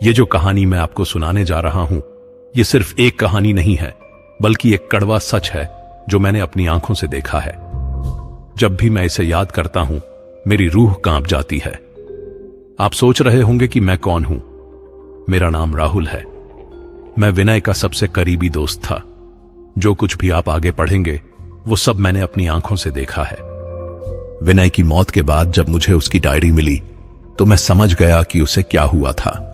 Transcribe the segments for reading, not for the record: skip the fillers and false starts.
ये जो कहानी मैं आपको सुनाने जा रहा हूं, ये सिर्फ एक कहानी नहीं है, बल्कि एक कड़वा सच है जो मैंने अपनी आंखों से देखा है। जब भी मैं इसे याद करता हूं, मेरी रूह कांप जाती है। आप सोच रहे होंगे कि मैं कौन हूं। मेरा नाम राहुल है। मैं विनय का सबसे करीबी दोस्त था। जो कुछ भी आप आगे पढ़ेंगे, वो सब मैंने अपनी आंखों से देखा है। विनय की मौत के बाद जब मुझे उसकी डायरी मिली, तो मैं समझ गया कि उसे क्या हुआ था,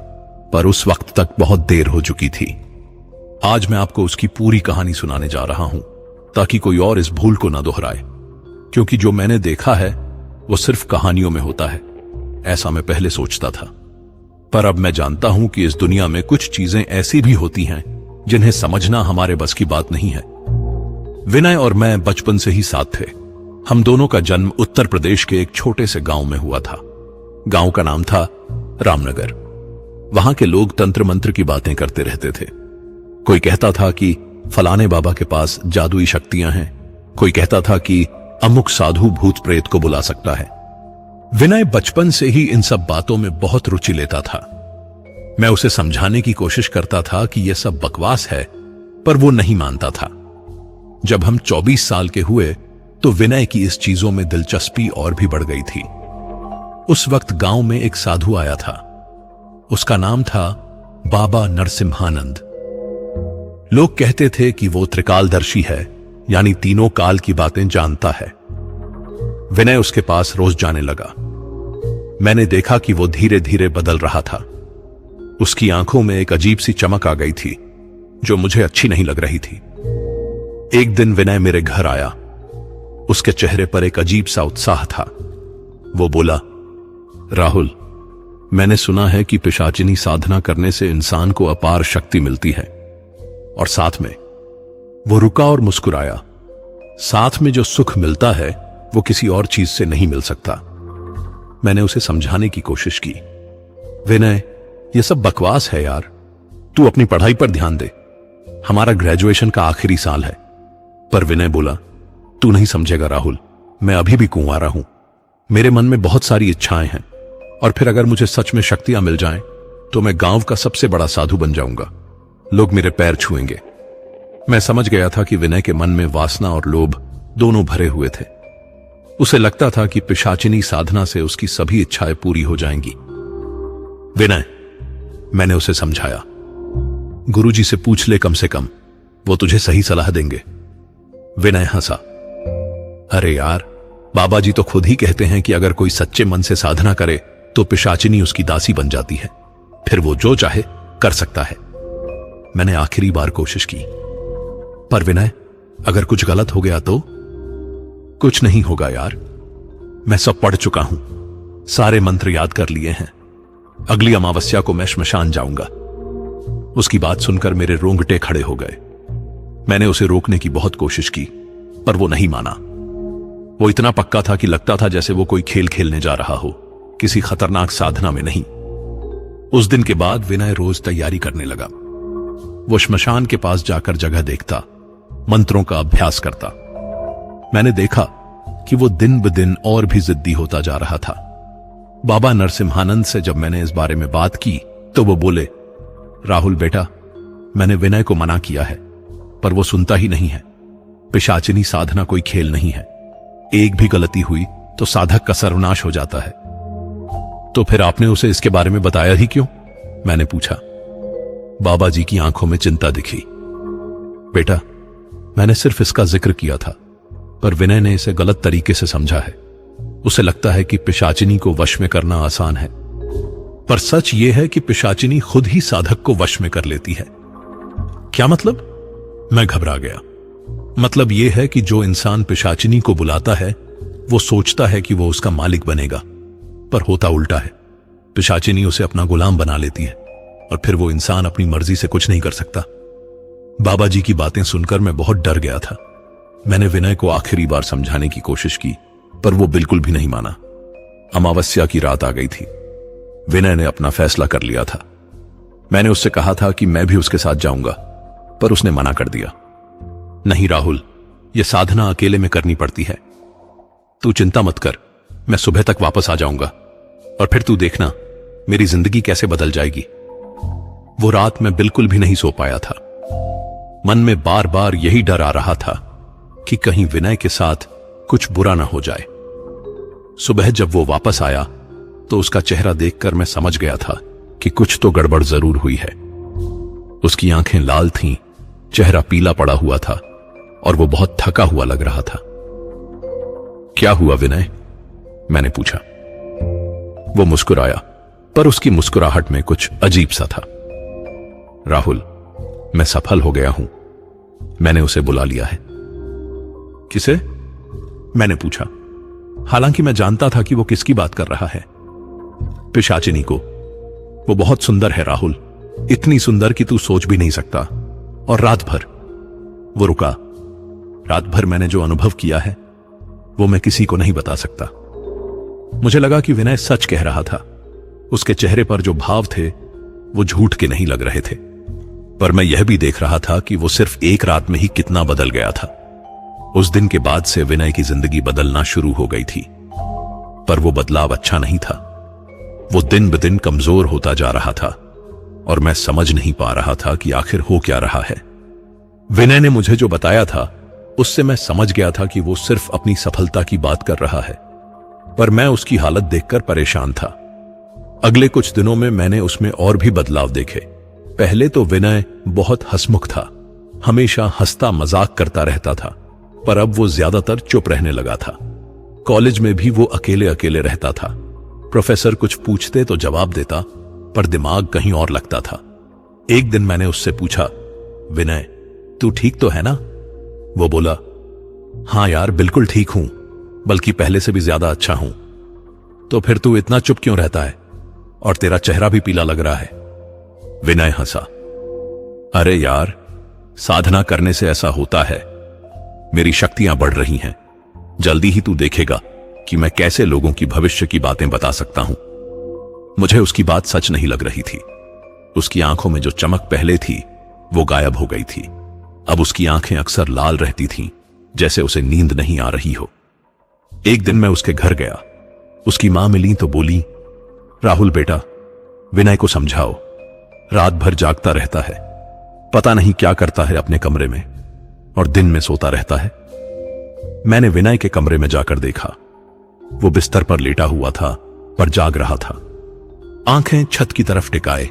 पर उस वक्त तक बहुत देर हो चुकी थी। आज मैं आपको उसकी पूरी कहानी सुनाने जा रहा हूं, ताकि कोई और इस भूल को न दोहराए, क्योंकि जो मैंने देखा है वो सिर्फ कहानियों में होता है, ऐसा मैं पहले सोचता था। पर अब मैं जानता हूं कि इस दुनिया में कुछ चीजें ऐसी भी होती हैं जिन्हें समझना हमारे बस की बात नहीं है। विनय और मैं बचपन से ही साथ थे। हम दोनों का जन्म उत्तर प्रदेश के एक छोटे से गांव में हुआ था। गांव का नाम था रामनगर। वहां के लोग तंत्र मंत्र की बातें करते रहते थे। कोई कहता था कि फलाने बाबा के पास जादुई शक्तियां हैं, कोई कहता था कि अमुक साधु भूत प्रेत को बुला सकता है। विनय बचपन से ही इन सब बातों में बहुत रुचि लेता था। मैं उसे समझाने की कोशिश करता था कि यह सब बकवास है, पर वो नहीं मानता था। जब हम 24 साल के हुए तो विनय की इस चीजों में दिलचस्पी और भी बढ़ गई थी। उस वक्त गांव में एक साधु आया था। उसका नाम था बाबा नरसिम्हानंद। लोग कहते थे कि वो त्रिकालदर्शी है, यानी तीनों काल की बातें जानता है। विनय उसके पास रोज जाने लगा। मैंने देखा कि वो धीरे धीरे बदल रहा था। उसकी आंखों में एक अजीब सी चमक आ गई थी, जो मुझे अच्छी नहीं लग रही थी। एक दिन विनय मेरे घर आया। उसके चेहरे पर एक अजीब सा उत्साह था। वो बोला, राहुल, मैंने सुना है कि पिशाचिनी साधना करने से इंसान को अपार शक्ति मिलती है। और साथ में वो रुका और मुस्कुराया। साथ में जो सुख मिलता है वो किसी और चीज से नहीं मिल सकता। मैंने उसे समझाने की कोशिश की। विनय, ये सब बकवास है यार। तू अपनी पढ़ाई पर ध्यान दे। हमारा ग्रेजुएशन का आखिरी साल है। पर विनय बोला, तू नहीं समझेगा राहुल, मैं अभी भी कुंवारा हूं। मेरे मन में बहुत सारी इच्छाएं हैं, और फिर अगर मुझे सच में शक्तियां मिल जाएं, तो मैं गांव का सबसे बड़ा साधु बन जाऊंगा। लोग मेरे पैर छुएंगे। मैं समझ गया था कि विनय के मन में वासना और लोभ दोनों भरे हुए थे। उसे लगता था कि पिशाचिनी साधना से उसकी सभी इच्छाएं पूरी हो जाएंगी। विनय, मैंने उसे समझाया, गुरुजी से पूछ ले, कम से कम वो तुझे सही सलाह देंगे। विनय हंसा। अरे यार, बाबा जी तो खुद ही कहते हैं कि अगर कोई सच्चे मन से साधना करे तो पिशाचिनी उसकी दासी बन जाती है, फिर वो जो चाहे कर सकता है। मैंने आखिरी बार कोशिश की। पर विनय, अगर कुछ गलत हो गया तो? कुछ नहीं होगा यार, मैं सब पढ़ चुका हूं, सारे मंत्र याद कर लिए हैं। अगली अमावस्या को मैं श्मशान जाऊंगा। उसकी बात सुनकर मेरे रोंगटे खड़े हो गए। मैंने उसे रोकने की बहुत कोशिश की, पर वो नहीं माना। वो इतना पक्का था कि लगता था जैसे वो कोई खेल खेलने जा रहा हो, किसी खतरनाक साधना में नहीं। उस दिन के बाद विनय रोज तैयारी करने लगा। वो श्मशान के पास जाकर जगह देखता, मंत्रों का अभ्यास करता। मैंने देखा कि वो दिन ब दिन और भी जिद्दी होता जा रहा था। बाबा नरसिम्हानंद से जब मैंने इस बारे में बात की, तो वो बोले, राहुल बेटा, मैंने विनय को मना किया है, पर वो सुनता ही नहीं है। पिशाचिनी साधना कोई खेल नहीं है। एक भी गलती हुई तो साधक का सर्वनाश हो जाता है। तो फिर आपने उसे इसके बारे में बताया ही क्यों? मैंने पूछा। बाबा जी की आंखों में चिंता दिखी। बेटा, मैंने सिर्फ इसका जिक्र किया था, पर विनय ने इसे गलत तरीके से समझा है। उसे लगता है कि पिशाचिनी को वश में करना आसान है, पर सच यह है कि पिशाचिनी खुद ही साधक को वश में कर लेती है। क्या मतलब? मैं घबरा गया। मतलब यह है कि जो इंसान पिशाचिनी को बुलाता है, वो सोचता है कि वो उसका मालिक बनेगा, पर होता उल्टा है। पिशाचिनी उसे अपना गुलाम बना लेती है, और फिर वो इंसान अपनी मर्जी से कुछ नहीं कर सकता। बाबा जी की बातें सुनकर मैं बहुत डर गया था। मैंने विनय को आखिरी बार समझाने की कोशिश की, पर वो बिल्कुल भी नहीं माना। अमावस्या की रात आ गई थी। विनय ने अपना फैसला कर लिया था। मैंने उससे कहा था कि मैं भी उसके साथ जाऊंगा, पर उसने मना कर दिया। नहीं राहुल, यह साधना अकेले में करनी पड़ती है। तू चिंता मत कर, मैं सुबह तक वापस आ जाऊंगा, और फिर तू देखना मेरी जिंदगी कैसे बदल जाएगी। वो रात में बिल्कुल भी नहीं सो पाया था। मन में बार बार यही डर आ रहा था कि कहीं विनय के साथ कुछ बुरा ना हो जाए। सुबह जब वो वापस आया तो उसका चेहरा देखकर मैं समझ गया था कि कुछ तो गड़बड़ जरूर हुई है। उसकी आंखें लाल थीं, चेहरा पीला पड़ा हुआ था और वो बहुत थका हुआ लग रहा था। क्या हुआ विनय? मैंने पूछा। वो मुस्कुराया, पर उसकी मुस्कुराहट में कुछ अजीब सा था। राहुल, मैं सफल हो गया हूं। मैंने उसे बुला लिया है। किसे? मैंने पूछा, हालांकि मैं जानता था कि वो किसकी बात कर रहा है। पिशाचिनी को। वो बहुत सुंदर है राहुल, इतनी सुंदर कि तू सोच भी नहीं सकता। और रात भर। वो रुका। रात भर मैंने जो अनुभव किया है वो मैं किसी को नहीं बता सकता। मुझे लगा कि विनय सच कह रहा था। उसके चेहरे पर जो भाव थे वो झूठ के नहीं लग रहे थे। पर मैं यह भी देख रहा था कि वो सिर्फ एक रात में ही कितना बदल गया था। उस दिन के बाद से विनय की जिंदगी बदलना शुरू हो गई थी, पर वो बदलाव अच्छा नहीं था। वो दिन ब दिन कमजोर होता जा रहा था और मैं समझ नहीं पा रहा था कि आखिर हो क्या रहा है। विनय ने मुझे जो बताया था उससे मैं समझ गया था कि वो सिर्फ अपनी सफलता की बात कर रहा है, पर मैं उसकी हालत देखकर परेशान था। अगले कुछ दिनों में मैंने उसमें और भी बदलाव देखे। पहले तो विनय बहुत हंसमुख था, हमेशा हंसता मजाक करता रहता था, पर अब वो ज्यादातर चुप रहने लगा था। कॉलेज में भी वो अकेले अकेले रहता था। प्रोफेसर कुछ पूछते तो जवाब देता, पर दिमाग कहीं और लगता था। एक दिन मैंने उससे पूछा, विनय, तू ठीक तो है ना? वो बोला, हां यार, बिल्कुल ठीक हूं, बल्कि पहले से भी ज्यादा अच्छा हूं। तो फिर तू इतना चुप क्यों रहता है? और तेरा चेहरा भी पीला लग रहा है। विनय हंसा। अरे यार, साधना करने से ऐसा होता है। मेरी शक्तियां बढ़ रही हैं। जल्दी ही तू देखेगा कि मैं कैसे लोगों की भविष्य की बातें बता सकता हूं। मुझे उसकी बात सच नहीं लग रही थी। उसकी आंखों में जो चमक पहले थी वो गायब हो गई थी। अब उसकी आंखें अक्सर लाल रहती थीं, जैसे उसे नींद नहीं आ रही हो। एक दिन मैं उसके घर गया। उसकी मां मिली तो बोली, राहुल बेटा, विनय को समझाओ, रात भर जागता रहता है, पता नहीं क्या करता है अपने कमरे में, और दिन में सोता रहता है। मैंने विनय के कमरे में जाकर देखा। वो बिस्तर पर लेटा हुआ था, पर जाग रहा था, आंखें छत की तरफ टिकाए,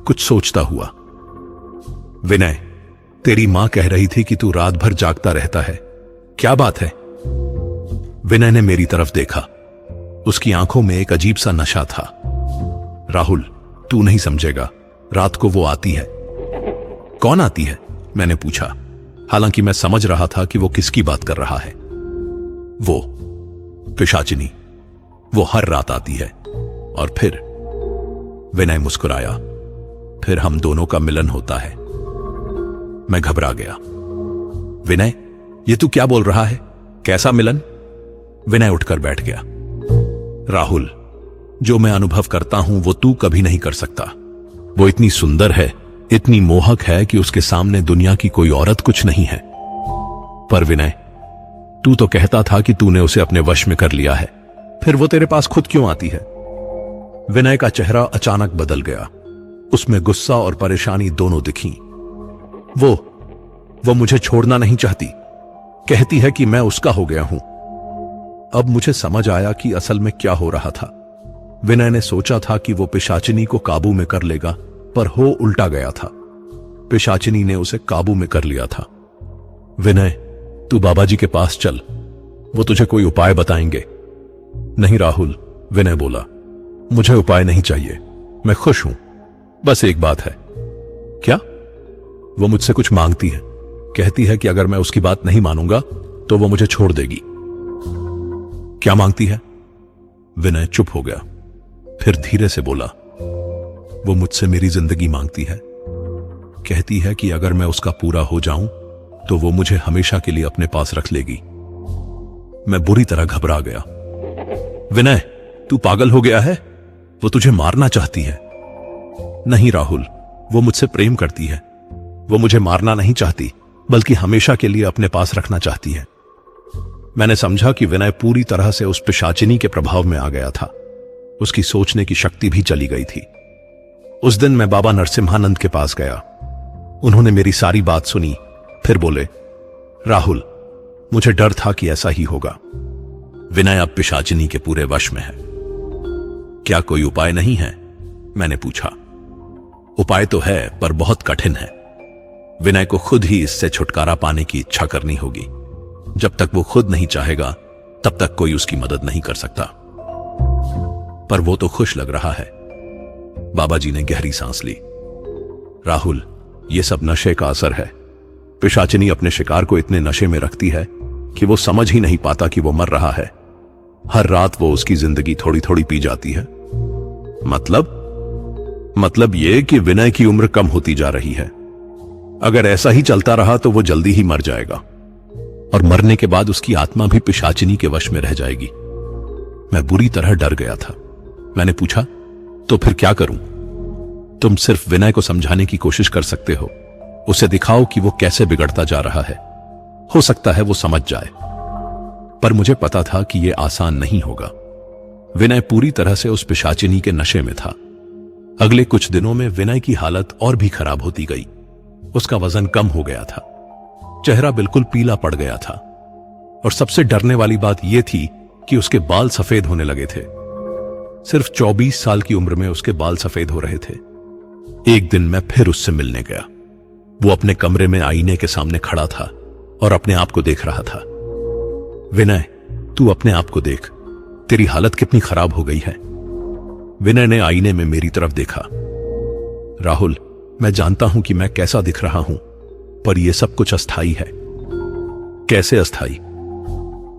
कुछ सोचता हुआ। विनय, तेरी मां कह रही थी कि तू रात भर जागता रहता है, क्या बात है? विनय ने मेरी तरफ देखा। उसकी आंखों में एक अजीब सा नशा था। राहुल, तू नहीं समझेगा, रात को वो आती है। कौन आती है? मैंने पूछा, हालांकि मैं समझ रहा था कि वो किसकी बात कर रहा है। वो पिशाचिनी। वो हर रात आती है। और फिर? विनय मुस्कुराया। फिर हम दोनों का मिलन होता है। मैं घबरा गया। विनय, ये तू क्या बोल रहा है? कैसा मिलन? विनय उठकर बैठ गया। राहुल, जो मैं अनुभव करता हूं वो तू कभी नहीं कर सकता। वो इतनी सुंदर है, इतनी मोहक है कि उसके सामने दुनिया की कोई औरत कुछ नहीं है। पर विनय, तू तो कहता था कि तूने उसे अपने वश में कर लिया है, फिर वो तेरे पास खुद क्यों आती है? विनय का चेहरा अचानक बदल गया। उसमें गुस्सा और परेशानी दोनों दिखी। वो मुझे छोड़ना नहीं चाहती, कहती है कि मैं उसका हो गया हूं। अब मुझे समझ आया कि असल में क्या हो रहा था। विनय ने सोचा था कि वो पिशाचिनी को काबू में कर लेगा, पर हो उल्टा गया था। पिशाचिनी ने उसे काबू में कर लिया था। विनय, तू बाबा जी के पास चल, वो तुझे कोई उपाय बताएंगे। नहीं राहुल, विनय बोला, मुझे उपाय नहीं चाहिए, मैं खुश हूं। बस एक बात है। क्या? वो मुझसे कुछ मांगती है, कहती है कि अगर मैं उसकी बात नहीं मानूंगा तो वो मुझे छोड़ देगी। क्या मांगती है? विनय चुप हो गया, फिर धीरे से बोला, वो मुझसे मेरी जिंदगी मांगती है। कहती है कि अगर मैं उसका पूरा हो जाऊं तो वो मुझे हमेशा के लिए अपने पास रख लेगी। मैं बुरी तरह घबरा गया। विनय, तू पागल हो गया है? वो तुझे मारना चाहती है। नहीं राहुल, वो मुझसे प्रेम करती है। वो मुझे मारना नहीं चाहती, बल्कि हमेशा के लिए अपने पास रखना चाहती है। मैंने समझा कि विनय पूरी तरह से उस पिशाचिनी के प्रभाव में आ गया था। उसकी सोचने की शक्ति भी चली गई थी। उस दिन मैं बाबा नरसिम्हानंद के पास गया। उन्होंने मेरी सारी बात सुनी, फिर बोले, राहुल, मुझे डर था कि ऐसा ही होगा। विनय अब पिशाचिनी के पूरे वश में है। क्या कोई उपाय नहीं है? मैंने पूछा। उपाय तो है, पर बहुत कठिन है। विनय को खुद ही इससे छुटकारा पाने की इच्छा करनी होगी। जब तक वो खुद नहीं चाहेगा, तब तक कोई उसकी मदद नहीं कर सकता। पर वो तो खुश लग रहा है। बाबा जी ने गहरी सांस ली। राहुल, ये सब नशे का असर है। पिशाचिनी अपने शिकार को इतने नशे में रखती है कि वो समझ ही नहीं पाता कि वो मर रहा है। हर रात वो उसकी जिंदगी थोड़ी थोड़ी पी जाती है। मतलब ये कि विनय की उम्र कम होती जा रही है। अगर ऐसा ही चलता रहा तो वो जल्दी ही मर जाएगा, और मरने के बाद उसकी आत्मा भी पिशाचिनी के वश में रह जाएगी। मैं बुरी तरह डर गया था। मैंने पूछा, तो फिर क्या करूं? तुम सिर्फ विनय को समझाने की कोशिश कर सकते हो। उसे दिखाओ कि वो कैसे बिगड़ता जा रहा है। हो सकता है वो समझ जाए। पर मुझे पता था कि यह आसान नहीं होगा। विनय पूरी तरह से उस पिशाचिनी के नशे में था। अगले कुछ दिनों में विनय की हालत और भी खराब होती गई। उसका वजन कम हो गया था, चेहरा बिल्कुल पीला पड़ गया था, और सबसे डरने वाली बात यह थी कि उसके बाल सफेद होने लगे थे। सिर्फ 24 साल की उम्र में उसके बाल सफेद हो रहे थे। एक दिन मैं फिर उससे मिलने गया। वो अपने कमरे में आईने के सामने खड़ा था और अपने आप को देख रहा था। विनय, तू अपने आप को देख, तेरी हालत कितनी खराब हो गई है। विनय ने आईने में मेरी तरफ देखा। राहुल, मैं जानता हूं कि मैं कैसा दिख रहा हूं, पर यह सब कुछ अस्थाई है। कैसे अस्थाई?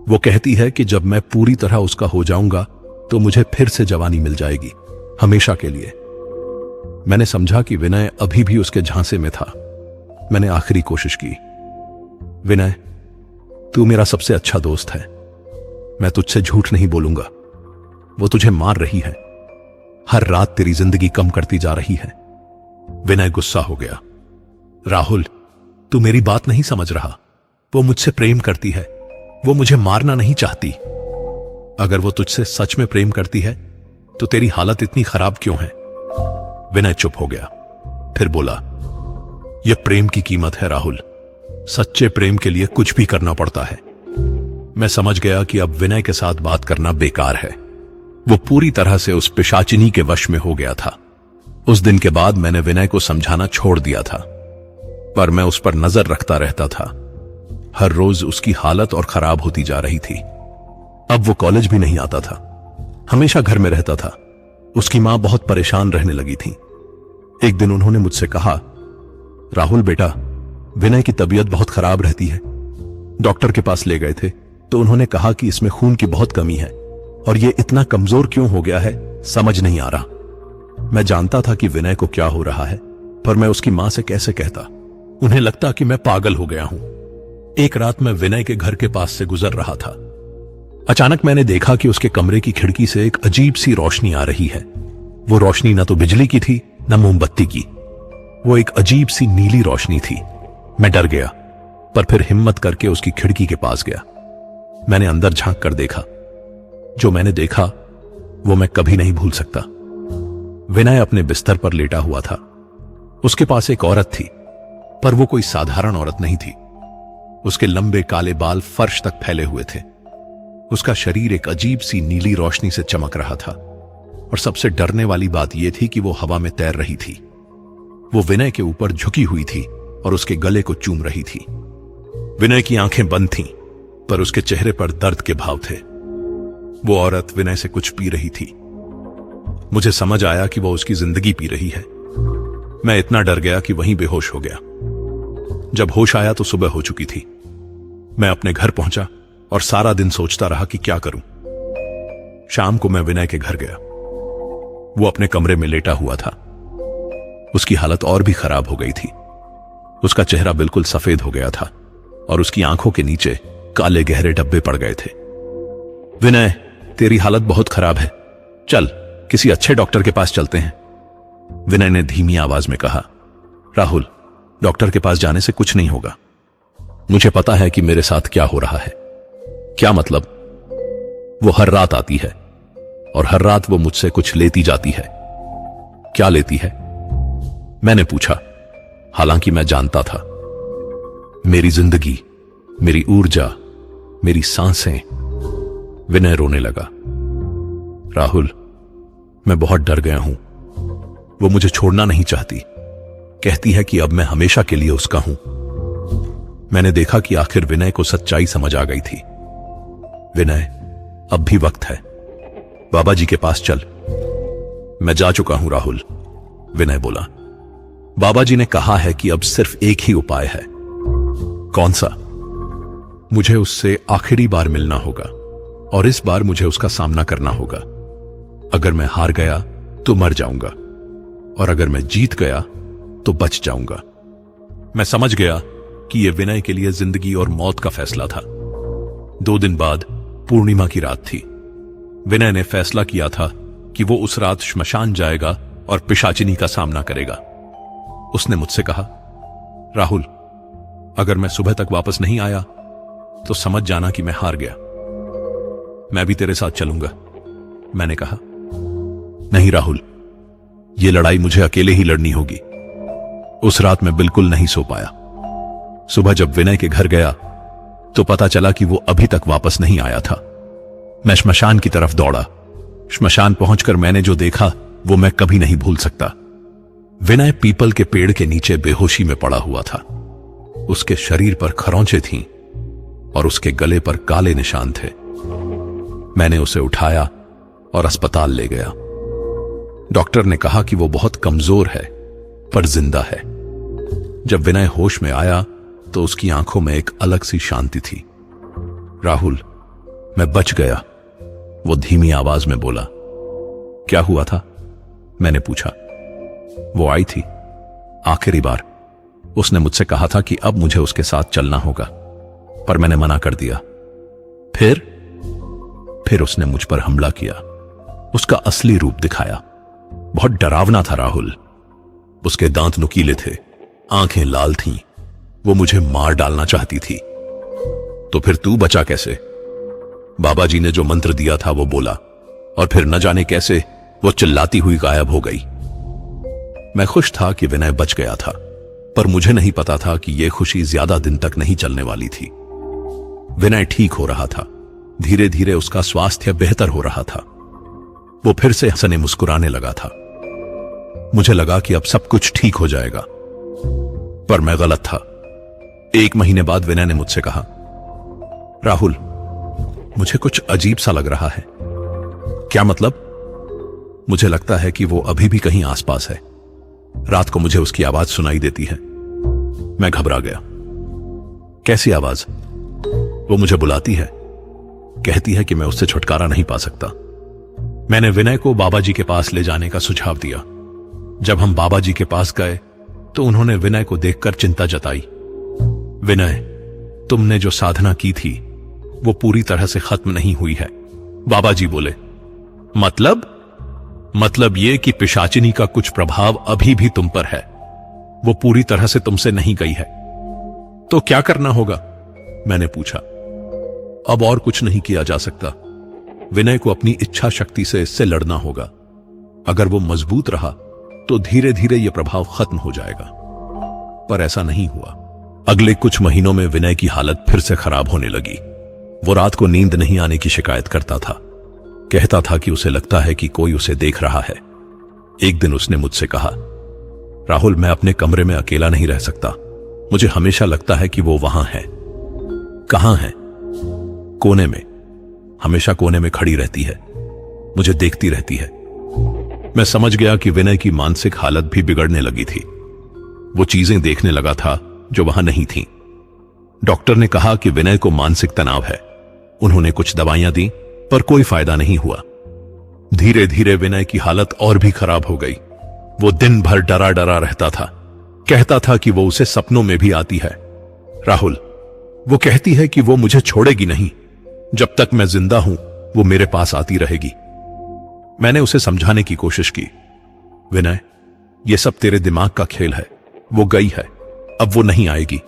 वो कहती है कि जब मैं पूरी तरह उसका हो जाऊंगा तो मुझे फिर से जवानी मिल जाएगी, हमेशा के लिए। मैंने समझा कि विनय अभी भी उसके झांसे में था। मैंने आखिरी कोशिश की। विनय, तू मेरा सबसे अच्छा दोस्त है। मैं तुझसे झूठ नहीं बोलूंगा। वो तुझे मार रही है। हर रात तेरी जिंदगी कम करती जा रही है। विनय गुस्सा हो गया। राहुल, तू मेरी बात नहीं समझ रहा। वो मुझसे प्रेम करती है। वो मुझे मारना नहीं चाहती। अगर वो तुझसे सच में प्रेम करती है तो तेरी हालत इतनी खराब क्यों है? विनय चुप हो गया, फिर बोला, यह प्रेम की कीमत है राहुल। सच्चे प्रेम के लिए कुछ भी करना पड़ता है। मैं समझ गया कि अब विनय के साथ बात करना बेकार है। वो पूरी तरह से उस पिशाचिनी के वश में हो गया था। उस दिन के बाद मैंने विनय को समझाना छोड़ दिया था, पर मैं उस पर नजर रखता रहता था। हर रोज उसकी हालत और खराब होती जा रही थी। अब वो कॉलेज भी नहीं आता था, हमेशा घर में रहता था। उसकी मां बहुत परेशान रहने लगी थी। एक दिन उन्होंने मुझसे कहा, राहुल बेटा, विनय की तबीयत बहुत खराब रहती है। डॉक्टर के पास ले गए थे तो उन्होंने कहा कि इसमें खून की बहुत कमी है और ये इतना कमजोर क्यों हो गया है समझ नहीं आ रहा। मैं जानता था कि विनय को क्या हो रहा है, पर मैं उसकी मां से कैसे कहता। उन्हें लगता कि मैं पागल हो गया हूं। एक रात मैं विनय के घर के पास से गुजर रहा था। अचानक मैंने देखा कि उसके कमरे की खिड़की से एक अजीब सी रोशनी आ रही है। वो रोशनी न तो बिजली की थी न मोमबत्ती की। वो एक अजीब सी नीली रोशनी थी। मैं डर गया, पर फिर हिम्मत करके उसकी खिड़की के पास गया। मैंने अंदर झांक कर देखा। जो मैंने देखा वो मैं कभी नहीं भूल सकता। विनय अपने बिस्तर पर लेटा हुआ था। उसके पास एक औरत थी, पर वो कोई साधारण औरत नहीं थी। उसके लंबे काले बाल फर्श तक फैले हुए थे। उसका शरीर एक अजीब सी नीली रोशनी से चमक रहा था, और सबसे डरने वाली बात यह थी कि वो हवा में तैर रही थी। वो विनय के ऊपर झुकी हुई थी और उसके गले को चूम रही थी। विनय की आंखें बंद थीं, पर उसके चेहरे पर दर्द के भाव थे। वो औरत विनय से कुछ पी रही थी। मुझे समझ आया कि वो उसकी जिंदगी पी रही है। मैं इतना डर गया कि वहीं बेहोश हो गया। जब होश आया तो सुबह हो चुकी थी। मैं अपने घर पहुंचा और सारा दिन सोचता रहा कि क्या करूं। शाम को मैं विनय के घर गया। वो अपने कमरे में लेटा हुआ था। उसकी हालत और भी खराब हो गई थी। उसका चेहरा बिल्कुल सफेद हो गया था और उसकी आंखों के नीचे काले गहरे डब्बे पड़ गए थे। विनय, तेरी हालत बहुत खराब है। चल, किसी अच्छे डॉक्टर के पास चलते हैं। विनय ने धीमी आवाज में कहा। राहुल, डॉक्टर के पास जाने से कुछ नहीं होगा। मुझे पता है कि मेरे साथ क्या हो रहा है। क्या मतलब? वो हर रात आती है और हर रात वो मुझसे कुछ लेती जाती है। क्या लेती है? मैंने पूछा, हालांकि मैं जानता था मेरी जिंदगी, मेरी ऊर्जा, मेरी सांसें। विनय रोने लगा। राहुल, मैं बहुत डर गया हूं। वो मुझे छोड़ना नहीं चाहती, कहती है कि अब मैं हमेशा के लिए उसका हूं। मैंने देखा कि आखिर विनय को सच्चाई समझ आ गई थी। विनय, अब भी वक्त है, बाबा जी के पास चल। मैं जा चुका हूं राहुल, विनय बोला। बाबा जी ने कहा है कि अब सिर्फ एक ही उपाय है। कौन सा? मुझे उससे आखिरी बार मिलना होगा और इस बार मुझे उसका सामना करना होगा। अगर मैं हार गया तो मर जाऊंगा और अगर मैं जीत गया तो बच जाऊंगा। मैं समझ गया कि यह विनय के लिए जिंदगी और मौत का फैसला था। 2 दिन बाद पूर्णिमा की रात थी। विनय ने फैसला किया था कि वो उस रात श्मशान जाएगा और पिशाचिनी का सामना करेगा। उसने मुझसे कहा, राहुल, अगर मैं सुबह तक वापस नहीं आया तो समझ जाना कि मैं हार गया। मैं भी तेरे साथ चलूंगा, मैंने कहा। नहीं राहुल, यह लड़ाई मुझे अकेले ही लड़नी होगी। उस रात मैं बिल्कुल नहीं सो पाया। सुबह जब विनय के घर गया तो पता चला कि वो अभी तक वापस नहीं आया था। मैं श्मशान की तरफ दौड़ा। श्मशान पहुंचकर मैंने जो देखा वो मैं कभी नहीं भूल सकता। विनय पीपल के पेड़ के नीचे बेहोशी में पड़ा हुआ था। उसके शरीर पर खरोंचे थीं और उसके गले पर काले निशान थे। मैंने उसे उठाया और अस्पताल ले गया। डॉक्टर ने कहा कि वो बहुत कमजोर है पर जिंदा है। जब विनय होश में आया तो उसकी आंखों में एक अलग सी शांति थी। राहुल, मैं बच गया, वो धीमी आवाज में बोला। क्या हुआ था? मैंने पूछा। वो आई थी आखिरी बार। उसने मुझसे कहा था कि अब मुझे उसके साथ चलना होगा, पर मैंने मना कर दिया। फिर उसने मुझ पर हमला किया। उसका असली रूप दिखाया। बहुत डरावना था राहुल। उसके दांत नुकीले थे, आंखें लाल थीं। वो मुझे मार डालना चाहती थी। तो फिर तू बचा कैसे? बाबा जी ने जो मंत्र दिया था वो बोला और फिर न जाने कैसे वो चिल्लाती हुई गायब हो गई। मैं खुश था कि विनय बच गया था, पर मुझे नहीं पता था कि यह खुशी ज्यादा दिन तक नहीं चलने वाली थी। विनय ठीक हो रहा था। धीरे धीरे उसका स्वास्थ्य बेहतर हो रहा था। वो फिर से हंसने मुस्कुराने लगा था। मुझे लगा कि अब सब कुछ ठीक हो जाएगा, पर मैं गलत था। 1 महीने बाद विनय ने मुझसे कहा, राहुल, मुझे कुछ अजीब सा लग रहा है। क्या मतलब? मुझे लगता है कि वो अभी भी कहीं आसपास है। रात को मुझे उसकी आवाज सुनाई देती है। मैं घबरा गया। कैसी आवाज? वो मुझे बुलाती है, कहती है कि मैं उससे छुटकारा नहीं पा सकता। मैंने विनय को बाबा जी के पास ले जाने का सुझाव दिया। जब हम बाबा जी के पास गए तो उन्होंने विनय को देखकर चिंता जताई। विनय, तुमने जो साधना की थी वो पूरी तरह से खत्म नहीं हुई है, बाबा जी बोले। मतलब ये कि पिशाचिनी का कुछ प्रभाव अभी भी तुम पर है, वो पूरी तरह से तुमसे नहीं गई है। तो क्या करना होगा? मैंने पूछा। अब और कुछ नहीं किया जा सकता। विनय को अपनी इच्छा शक्ति से इससे लड़ना होगा। अगर वो मजबूत रहा तो धीरे धीरे यह प्रभाव खत्म हो जाएगा। पर ऐसा नहीं हुआ। अगले कुछ महीनों में विनय की हालत फिर से खराब होने लगी। वो रात को नींद नहीं आने की शिकायत करता था। कहता था कि उसे लगता है कि कोई उसे देख रहा है। एक दिन उसने मुझसे कहा, राहुल, मैं अपने कमरे में अकेला नहीं रह सकता। मुझे हमेशा लगता है कि वो वहां है। कहां है? कोने में। हमेशा कोने में खड़ी रहती है, मुझे देखती रहती है। मैं समझ गया कि विनय की मानसिक हालत भी बिगड़ने लगी थी। वो चीजें देखने लगा था जो वहां नहीं थीं। डॉक्टर ने कहा कि विनय को मानसिक तनाव है। उन्होंने कुछ दवाइयां दी, पर कोई फायदा नहीं हुआ। धीरे धीरे विनय की हालत और भी खराब हो गई। वो दिन भर डरा डरा रहता था। कहता था कि वो उसे सपनों में भी आती है। राहुल, वो कहती है कि वो मुझे छोड़ेगी नहीं। जब तक मैं जिंदा हूं वो मेरे पास आती रहेगी। मैंने उसे समझाने की कोशिश की। विनय, ये सब तेरे दिमाग का खेल है। वो गई है, अब वो नहीं आएगी।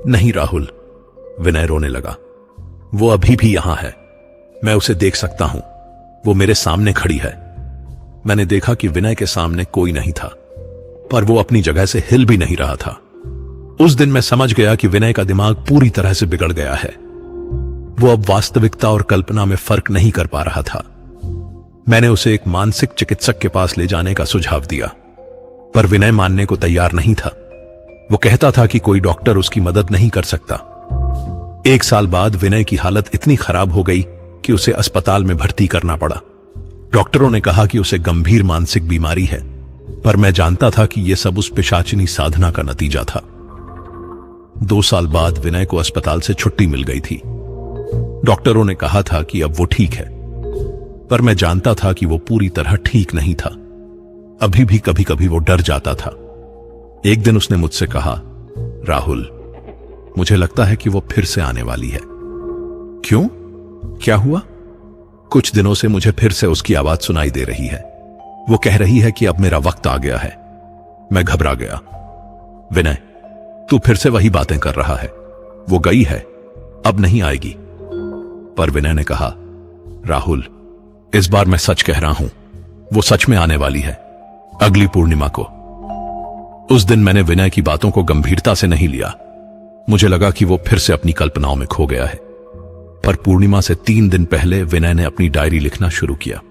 नहीं राहुल, विनय रोने लगा। वो अभी भी यहां है। मैं उसे देख सकता हूं। वो मेरे सामने खड़ी है। मैंने देखा कि विनय के सामने कोई नहीं था। पर वो अपनी जगह से हिल भी नहीं रहा था। उस दिन मैं समझ गया कि विनय का दिमाग पूरी तरह से बिगड़ गया है। वो अब वास्तविकता और कल्पना में फर्क नहीं कर पा रहा था। मैंने उसे एक मानसिक चिकित्सक के पास ले जाने का सुझाव दिया, पर विनय मानने को तैयार नहीं था। वो कहता था कि कोई डॉक्टर उसकी मदद नहीं कर सकता। 1 साल बाद विनय की हालत इतनी खराब हो गई कि उसे अस्पताल में भर्ती करना पड़ा। डॉक्टरों ने कहा कि उसे गंभीर मानसिक बीमारी है, पर मैं जानता था कि यह सब उस पिशाचिनी साधना का नतीजा था। 2 साल बाद विनय को अस्पताल से छुट्टी मिल गई थी। डॉक्टरों ने कहा था कि अब वो ठीक है, पर मैं जानता था कि वो पूरी तरह ठीक नहीं था। अभी भी कभी कभी वो डर जाता था। एक दिन उसने मुझसे कहा, राहुल, मुझे लगता है कि वो फिर से आने वाली है। क्यों? क्या हुआ? कुछ दिनों से मुझे फिर से उसकी आवाज सुनाई दे रही है। वो कह रही है कि अब मेरा वक्त आ गया है। मैं घबरा गया। विनय, तू फिर से वही बातें कर रहा है। वो गई है, अब नहीं आएगी। पर विनय ने कहा, राहुल, इस बार मैं सच कह रहा हूं, वो सच में आने वाली है, अगली पूर्णिमा को। उस दिन मैंने विनय की बातों को गंभीरता से नहीं लिया। मुझे लगा कि वो फिर से अपनी कल्पनाओं में खो गया है। पर पूर्णिमा से 3 दिन पहले विनय ने अपनी डायरी लिखना शुरू किया।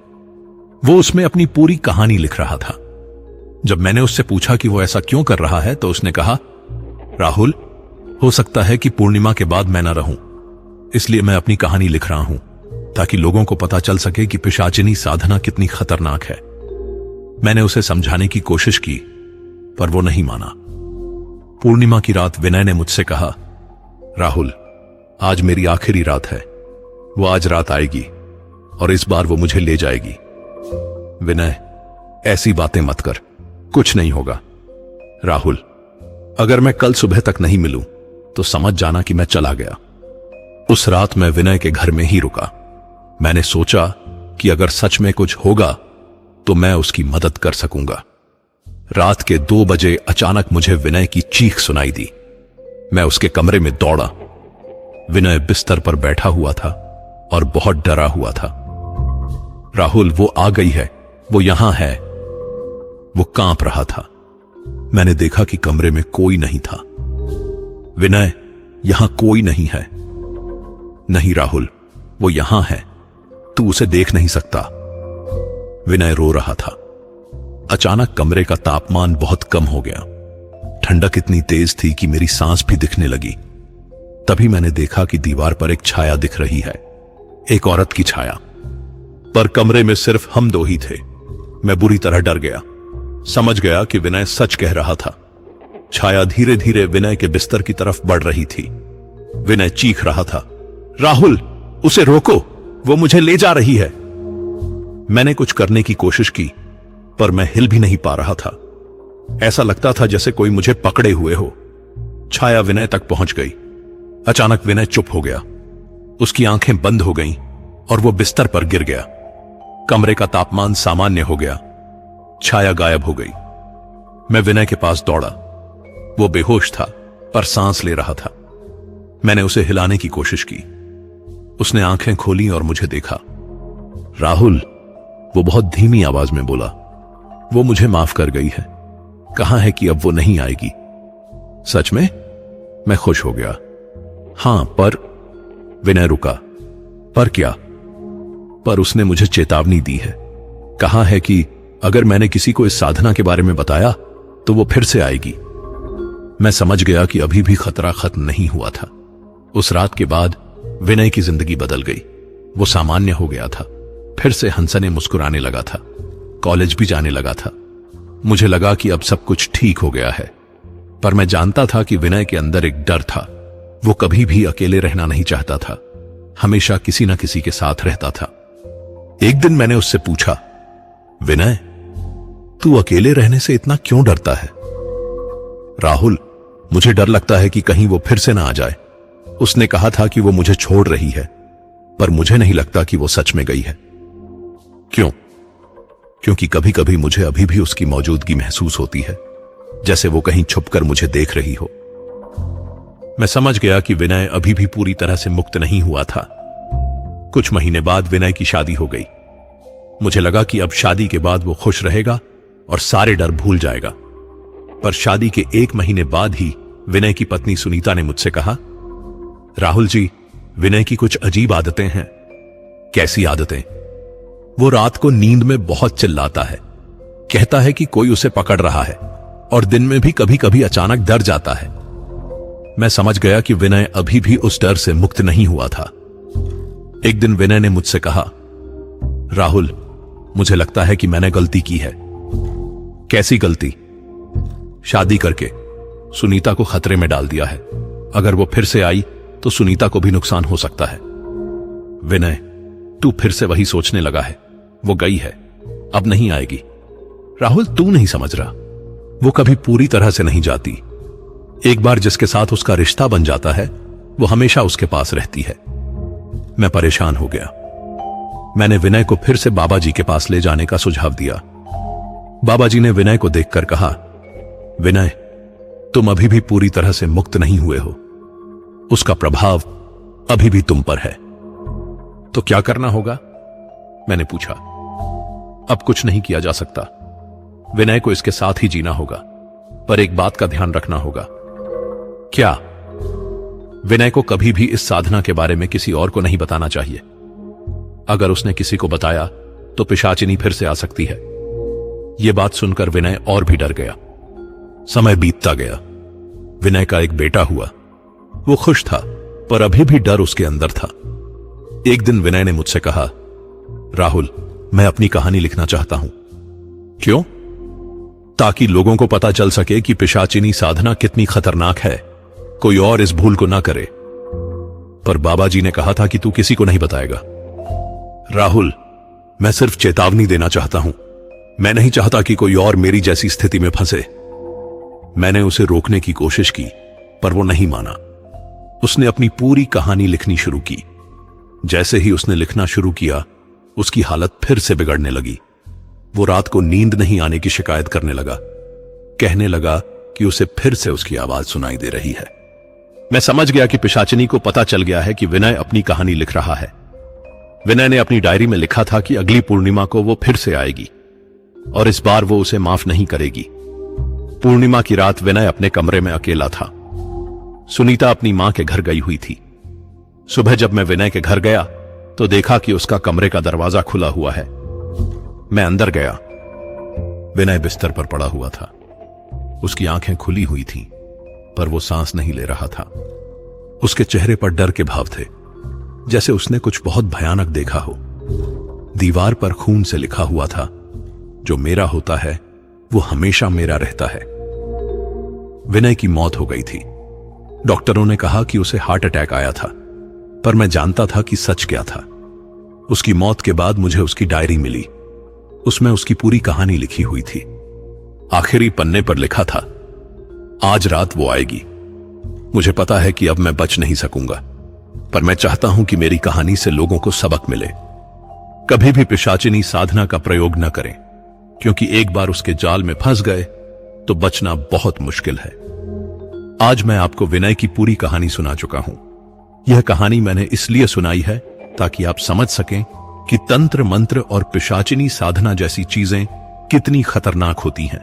वो उसमें अपनी पूरी कहानी लिख रहा था। जब मैंने उससे पूछा कि वो ऐसा क्यों कर रहा है, तो उसने कहा, राहुल, हो सकता है कि पूर्णिमा के बाद मैं न रहूं, इसलिए मैं अपनी कहानी लिख रहा हूं, ताकि लोगों को पता चल सके कि पिशाचिनी साधना कितनी खतरनाक है। मैंने उसे समझाने की कोशिश की, पर वो नहीं माना। पूर्णिमा की रात विनय ने मुझसे कहा, राहुल, आज मेरी आखिरी रात है। वो आज रात आएगी और इस बार वो मुझे ले जाएगी। विनय, ऐसी बातें मत कर, कुछ नहीं होगा। राहुल, अगर मैं कल सुबह तक नहीं मिलूं तो समझ जाना कि मैं चला गया। उस रात मैं विनय के घर में ही रुका। मैंने सोचा कि अगर सच में कुछ होगा तो मैं उसकी मदद कर सकूंगा। रात के 2 बजे अचानक मुझे विनय की चीख सुनाई दी। मैं उसके कमरे में दौड़ा। विनय बिस्तर पर बैठा हुआ था और बहुत डरा हुआ था। राहुल, वो आ गई है, वो यहां है। वो कांप रहा था। मैंने देखा कि कमरे में कोई नहीं था। विनय, यहां कोई नहीं है। नहीं राहुल, वो यहां है, तू उसे देख नहीं सकता। विनय रो रहा था। अचानक कमरे का तापमान बहुत कम हो गया। ठंडक इतनी तेज थी कि मेरी सांस भी दिखने लगी। तभी मैंने देखा कि दीवार पर एक छाया दिख रही है, एक औरत की छाया। पर कमरे में सिर्फ हम 2 ही थे। मैं बुरी तरह डर गया। समझ गया कि विनय सच कह रहा था। छाया धीरे धीरे विनय के बिस्तर की तरफ बढ़ रही थी। विनय चीख रहा था, राहुल, उसे रोको, वो मुझे ले जा रही है। मैंने कुछ करने की कोशिश की, पर मैं हिल भी नहीं पा रहा था। ऐसा लगता था जैसे कोई मुझे पकड़े हुए हो। छाया विनय तक पहुंच गई। अचानक विनय चुप हो गया। उसकी आंखें बंद हो गईं और वो बिस्तर पर गिर गया। कमरे का तापमान सामान्य हो गया। छाया गायब हो गई। मैं विनय के पास दौड़ा। वो बेहोश था, पर सांस ले रहा था। मैंने उसे हिलाने की कोशिश की। उसने आंखें खोली और मुझे देखा। राहुल, वो बहुत धीमी आवाज में बोला, वो मुझे माफ कर गई है। कहा है कि अब वो नहीं आएगी। सच में? मैं खुश हो गया। हां, पर विनय रुका। पर क्या? पर उसने मुझे चेतावनी दी है। कहा है कि अगर मैंने किसी को इस साधना के बारे में बताया तो वो फिर से आएगी। मैं समझ गया कि अभी भी खतरा खत्म नहीं हुआ था। उस रात के बाद विनय की जिंदगी बदल गई। वो सामान्य हो गया था। फिर से हंसने मुस्कुराने लगा था। कॉलेज भी जाने लगा था। मुझे लगा कि अब सब कुछ ठीक हो गया है, पर मैं जानता था कि विनय के अंदर एक डर था। वो कभी भी अकेले रहना नहीं चाहता था। हमेशा किसी न किसी के साथ रहता था। एक दिन मैंने उससे पूछा, विनय, तू अकेले रहने से इतना क्यों डरता है? राहुल, मुझे डर लगता है कि कहीं वो फिर से ना आ जाए। उसने कहा था कि वो मुझे छोड़ रही है, पर मुझे नहीं लगता कि वो सच में गई है। क्यों? क्योंकि कभी कभी मुझे अभी भी उसकी मौजूदगी महसूस होती है, जैसे वो कहीं छुपकर मुझे देख रही हो। मैं समझ गया कि विनय अभी भी पूरी तरह से मुक्त नहीं हुआ था। कुछ महीने बाद विनय की शादी हो गई। मुझे लगा कि अब शादी के बाद वो खुश रहेगा और सारे डर भूल जाएगा। पर शादी के 1 महीने बाद ही विनय की पत्नी सुनीता ने मुझसे कहा, राहुल जी, विनय की कुछ अजीब आदतें हैं। कैसी आदतें? वो रात को नींद में बहुत चिल्लाता है, कहता है कि कोई उसे पकड़ रहा है, और दिन में भी कभी कभी अचानक डर जाता है। मैं समझ गया कि विनय अभी भी उस डर से मुक्त नहीं हुआ था। एक दिन विनय ने मुझसे कहा, राहुल, मुझे लगता है कि मैंने गलती की है। कैसी गलती? शादी करके सुनीता को खतरे में डाल दिया है। अगर वो फिर से आई तो सुनीता को भी नुकसान हो सकता है। विनय, तू फिर से वही सोचने लगा है। वो गई है, अब नहीं आएगी। राहुल, तू नहीं समझ रहा, वो कभी पूरी तरह से नहीं जाती। एक बार जिसके साथ उसका रिश्ता बन जाता है, वो हमेशा उसके पास रहती है। मैं परेशान हो गया। मैंने विनय को फिर से बाबा जी के पास ले जाने का सुझाव दिया। बाबा जी ने विनय को देखकर कहा, विनय, तुम अभी भी पूरी तरह से मुक्त नहीं हुए हो। उसका प्रभाव अभी भी तुम पर है। तो क्या करना होगा? मैंने पूछा। अब कुछ नहीं किया जा सकता। विनय को इसके साथ ही जीना होगा, पर एक बात का ध्यान रखना होगा। क्या? विनय को कभी भी इस साधना के बारे में किसी और को नहीं बताना चाहिए। अगर उसने किसी को बताया तो पिशाचिनी फिर से आ सकती है। यह बात सुनकर विनय और भी डर गया। समय बीतता गया। विनय का एक बेटा हुआ। वो खुश था, पर अभी भी डर उसके अंदर था। एक दिन विनय ने मुझसे कहा, राहुल, मैं अपनी कहानी लिखना चाहता हूं। क्यों? ताकि लोगों को पता चल सके कि पिशाचिनी साधना कितनी खतरनाक है, कोई और इस भूल को ना करे। पर बाबा जी ने कहा था कि तू किसी को नहीं बताएगा। राहुल, मैं सिर्फ चेतावनी देना चाहता हूं। मैं नहीं चाहता कि कोई और मेरी जैसी स्थिति में फंसे। मैंने उसे रोकने की कोशिश की, पर वो नहीं माना। उसने अपनी पूरी कहानी लिखनी शुरू की। जैसे ही उसने लिखना शुरू किया, उसकी हालत फिर से बिगड़ने लगी। वो रात को नींद नहीं आने की शिकायत करने लगा। कहने लगा कि उसे फिर से उसकी आवाज सुनाई दे रही है। मैं समझ गया कि पिशाचिनी को पता चल गया है कि विनय अपनी कहानी लिख रहा है। विनय ने अपनी डायरी में लिखा था कि अगली पूर्णिमा को वो फिर से आएगी और इस बार वो उसे माफ नहीं करेगी। पूर्णिमा की रात विनय अपने कमरे में अकेला था। सुनीता अपनी मां के घर गई हुई थी। सुबह जब मैं विनय के घर गया तो देखा कि उसका कमरे का दरवाजा खुला हुआ है। मैं अंदर गया। विनय बिस्तर पर पड़ा हुआ था। उसकी आंखें खुली हुई थीं, पर वो सांस नहीं ले रहा था। उसके चेहरे पर डर के भाव थे, जैसे उसने कुछ बहुत भयानक देखा हो। दीवार पर खून से लिखा हुआ था, जो मेरा होता है वो हमेशा मेरा रहता है। विनय की मौत हो गई थी। डॉक्टरों ने कहा कि उसे हार्ट अटैक आया था, पर मैं जानता था कि सच क्या था। उसकी मौत के बाद मुझे उसकी डायरी मिली। उसमें उसकी पूरी कहानी लिखी हुई थी। आखिरी पन्ने पर लिखा था, आज रात वो आएगी। मुझे पता है कि अब मैं बच नहीं सकूंगा, पर मैं चाहता हूं कि मेरी कहानी से लोगों को सबक मिले। कभी भी पिशाचिनी साधना का प्रयोग न करें, क्योंकि एक बार उसके जाल में फंस गए तो बचना बहुत मुश्किल है। आज मैं आपको विनय की पूरी कहानी सुना चुका हूं। यह कहानी मैंने इसलिए सुनाई है ताकि आप समझ सकें कि तंत्र मंत्र और पिशाचिनी साधना जैसी चीजें कितनी खतरनाक होती हैं।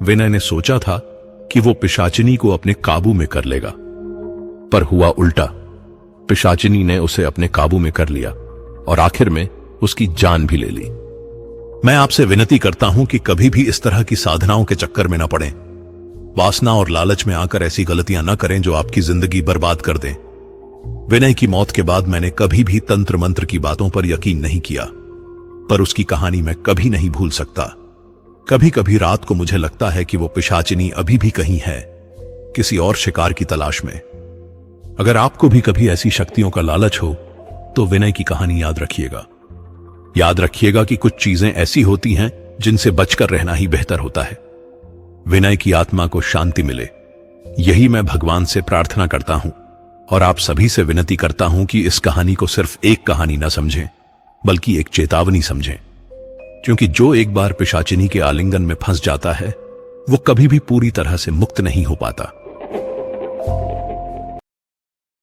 विनय ने सोचा था कि वो पिशाचिनी को अपने काबू में कर लेगा, पर हुआ उल्टा। पिशाचिनी ने उसे अपने काबू में कर लिया और आखिर में उसकी जान भी ले ली। मैं आपसे विनती करता हूं कि कभी भी इस तरह की साधनाओं के चक्कर में न पड़ें। वासना और लालच में आकर ऐसी गलतियां न करें जो आपकी जिंदगी बर्बाद कर दें। विनय की मौत के बाद मैंने कभी भी तंत्र मंत्र की बातों पर यकीन नहीं किया, पर उसकी कहानी मैं कभी नहीं भूल सकता। कभी कभी रात को मुझे लगता है कि वो पिशाचिनी अभी भी कहीं है, किसी और शिकार की तलाश में। अगर आपको भी कभी ऐसी शक्तियों का लालच हो तो विनय की कहानी याद रखिएगा। याद रखिएगा कि कुछ चीजें ऐसी होती हैं जिनसे बचकर रहना ही बेहतर होता है। विनय की आत्मा को शांति मिले, यही मैं भगवान से प्रार्थना करता हूं और आप सभी से विनती करता हूं कि इस कहानी को सिर्फ एक कहानी न समझें, बल्कि एक चेतावनी समझें। क्योंकि जो एक बार पिशाचिनी के आलिंगन में फंस जाता है, वो कभी भी पूरी तरह से मुक्त नहीं हो पाता।